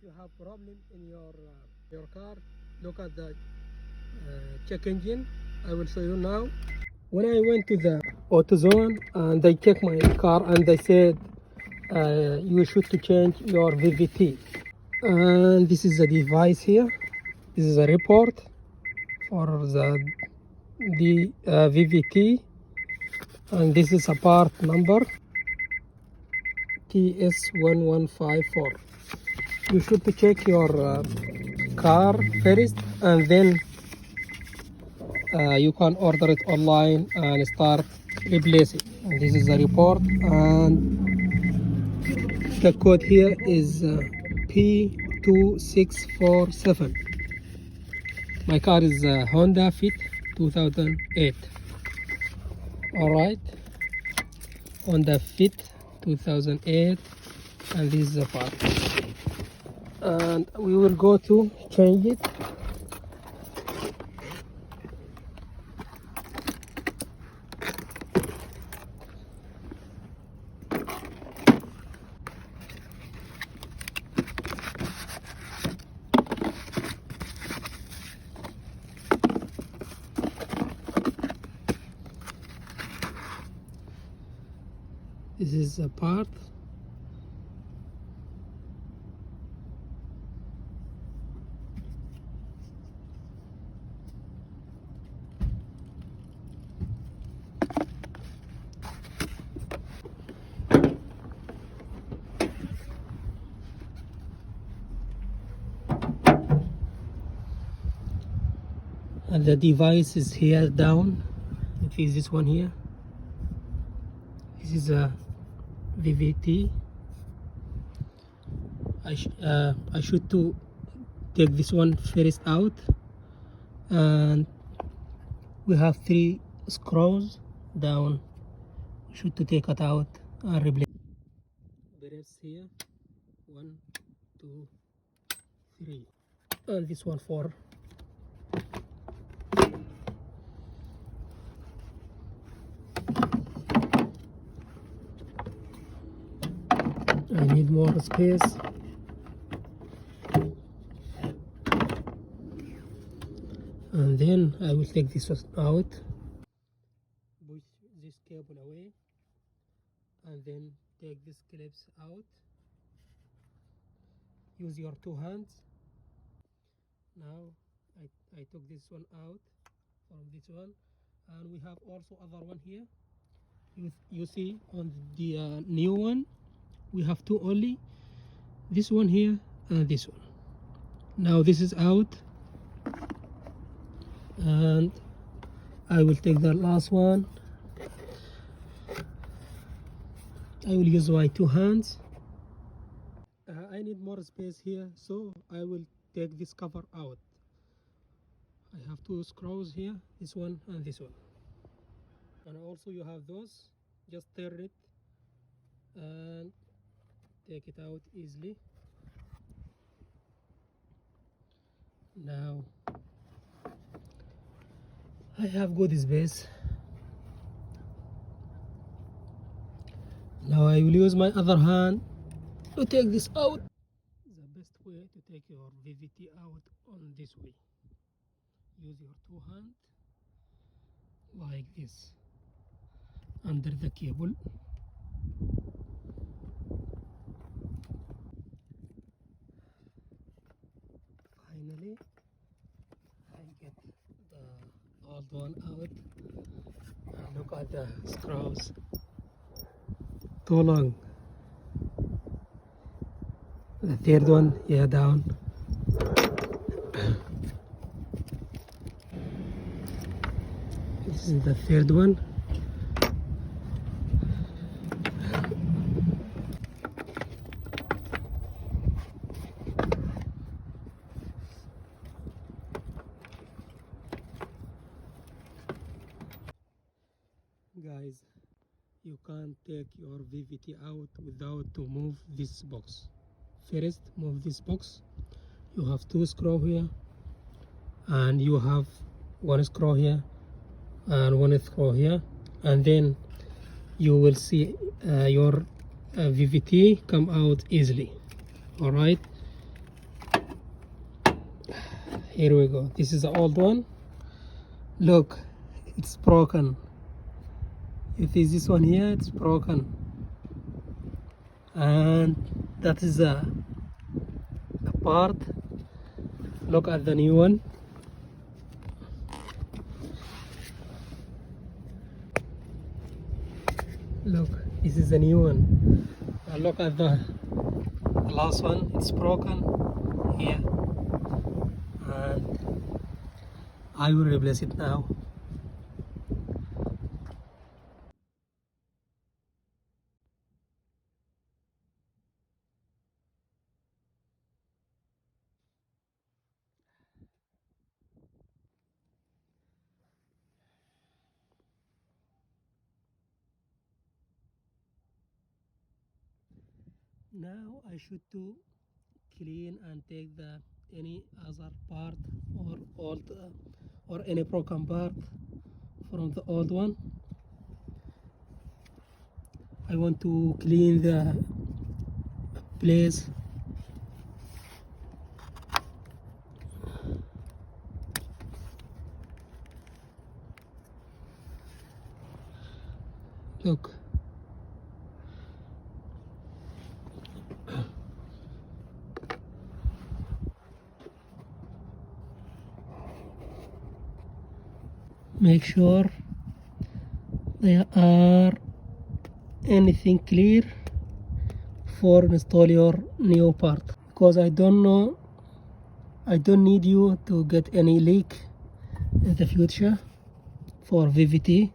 you have problem in your car, look at the check engine. I will show you now. When I went to the AutoZone and they checked my car and they said you should to change your vvt, and this is the device here. This is a report for the vvt, and this is a part number TS1154. You should to check your car first, and then you can order it online and start replacing. And this is the report, and the code here is P2647. My car is Honda Fit 2008. All right, Honda Fit 2008, and this is the part. And we will go to change it. This is a part. And the device is here down. It is this one here. This is a vvt. I should to take this one first out, and we have 3 screws down. We should to take it out and replace. Brace here, 1, 2, 3, and this one 4. I need more space. And then I will take this out, push this cable away, and then take these clips out. Use your 2 hands. Now I took this one out from this one, and we have also other one here. You see on the new one we have 2 only, this one here and this one. Now this is out, and I will take the last one. I will use my 2 hands. I need more space here, so I will take this cover out. I have 2 screws here, this one and this one, and also you have those. Just turn it and take it out easily. Now I have good space. Now I will use my other hand to take this out. The best way to take your vvt out on this way. Use your 2 hands like this under the cable. Finally I get the old one out, and look at the screws, too long. The 3rd one here down. This is the 3rd one. Guys, you can't take your vvt out without to move this box. First, move this box. You have 2 screws here, and you have 1 screw here and 1 screw here, and then you will see your vvt come out easily. All right, Here we go. This is the old one. Look, it's broken. If it's this one here, it's broken. And that is a part. Look at the new one. Look, this is the new one. Look at the last one. It's broken here, and I will replace it now. Now I should to clean and take the any other part or old or any broken part from the old one. I want to clean the place. Look. Make sure there are anything clear for install your new part, because I don't need you to get any leak in the future for vvt.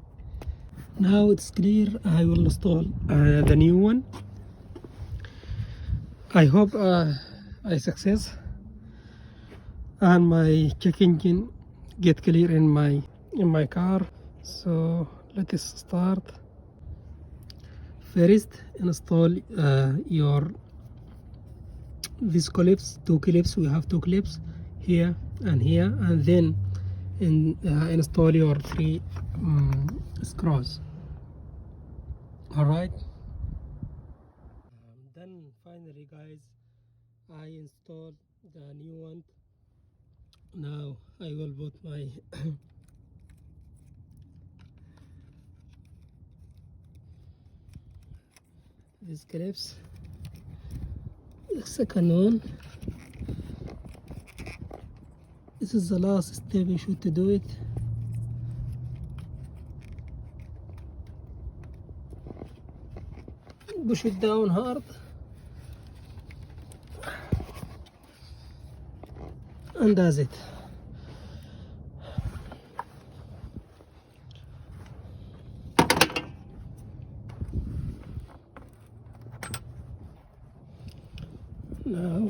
Now it's clear. I will install the new one. I hope I success and my check engine get clear in my car. So let us start. First, install your these clips, two clips. We have two clips here, and then install your three screws. All right. Then finally, guys, I installed the new one. Now I will put my these clips. The second one. This is the last step you should to do it. Push it down hard. And that's it. Now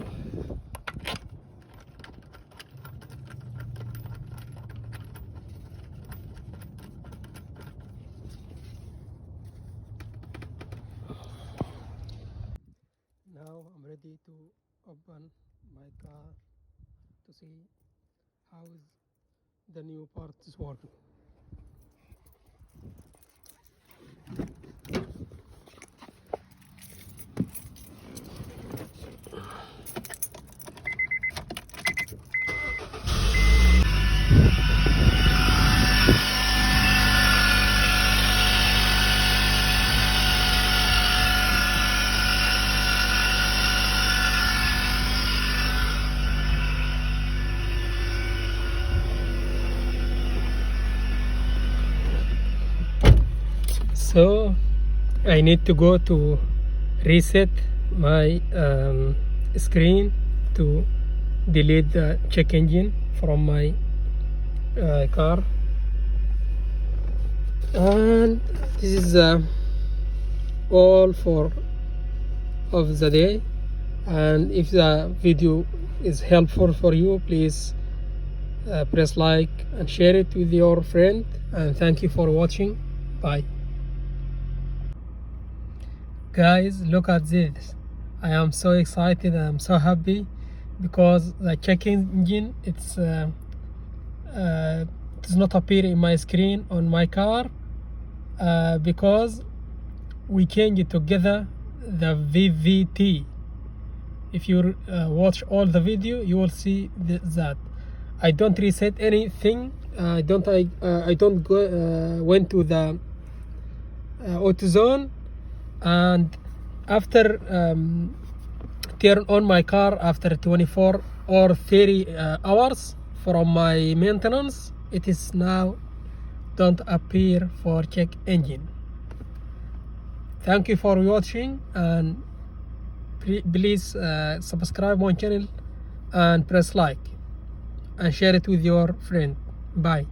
I'm ready to open my car to see how the new part is working. So I need to go to reset my screen to delete the check engine from my car, and this is all for of the day. And if the video is helpful for you, please press like and share it with your friend, and thank you for watching. Bye. Guys, look at this. I am so excited. I am so happy because the check engine it does not appear in my screen on my car because we changed together the vvt. If you watch all the video, you will see that. I don't reset anything. I don't go went to the AutoZone, and after turn on my car after 24 or 30 hours from my maintenance, it is now don't appear for check engine. Thank you for watching, and please subscribe my channel and press like and share it with your friend. Bye.